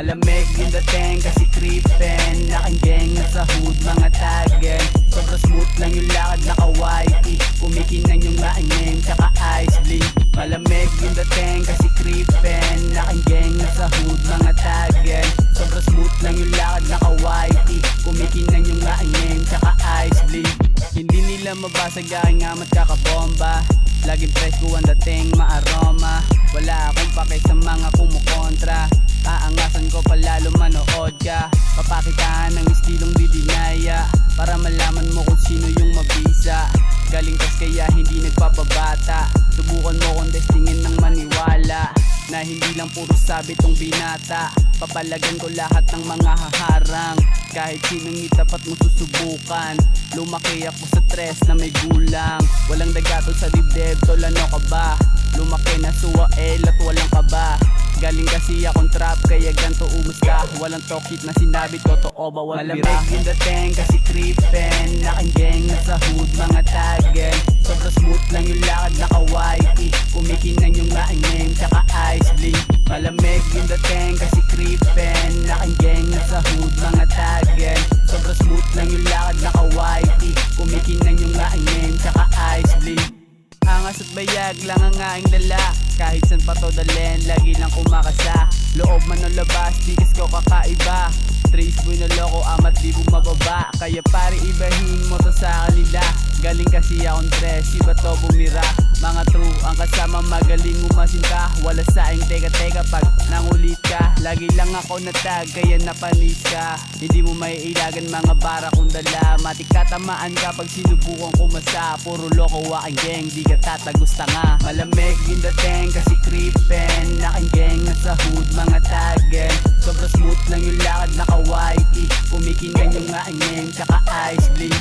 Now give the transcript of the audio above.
Malamig yung dating kasi creepin. Laking gang sa hood mga tagen. Sobrang smooth lang yung lakad naka-whitey. Kumikinang yung laking name tsaka ice bling. Malamig yung dating kasi creepin. Laking gang sa hood mga tagen. Sobrang smooth lang yung lakad naka-whitey. Kumikinang yung laking name tsaka ice bling. Hindi nila mabasag aking amat kakabomba. Laging presko ang dating maaroma. Wala akong pake sa mga kumukontra. Aangasan ko palalo manood ka. Papakitaan ng estilong di dinaya. Para malaman mo kung sino yung mabisa. Galing tas kaya hindi nagpapabata. Subukan mo kung testingin ng maniwala. Na hindi lang puro sabi tong binata. Papalagan ko lahat ng mga haharang. Kahit sinong itapat mo susubukan. Lumaki ako sa tres na may gulang. Walang dagatol sa dibdib, tol ano ka ba? Lumaki na suwael at walang kaba. Galing kasi akong trap kaya ganto umusta. Walang tokit na sinabi, totoo ba wag bira. Malamig yung dating kasi creepin. Laking gang sa hood mga tagen. Sobrang smooth lang yung lakad naka-whitey. Kumikinang yung laking name tsaka ice bling. Malamig yung dating kasi creepin. Laking gang sa hood mga tagen. Sobrang smooth lang yung lakad naka-whitey. Kumikinang yung laking name tsaka ice bling. Angas at bayag lang ang aking dala. Kahit san pa to dalhin, lagi lang kumakasa. Loob man o labas, tikas ko kakaiba. Trace boy na loko, amat di bumababa. Kaya pare ibahin mo to sa kanila. Galing kasi akong tres, iba to bumira. Mga true ang kasama, magaling umasinta. Wala saing teka-teka pag nangulit ka. Lagi lang ako natag, kaya napanis ka. Hindi mo may ilagan mga bara kung dala. Matik katamaan ka pag sinubukan kumasa. Puro loko aking gang, di ka tatagos tanga. Malamig yung dating kasi creepin. Laking gang sa hood mga tagen. Sobrang smooth lang yung lakad naka-whitey. Kumikinang yung aking name tsaka ice bling.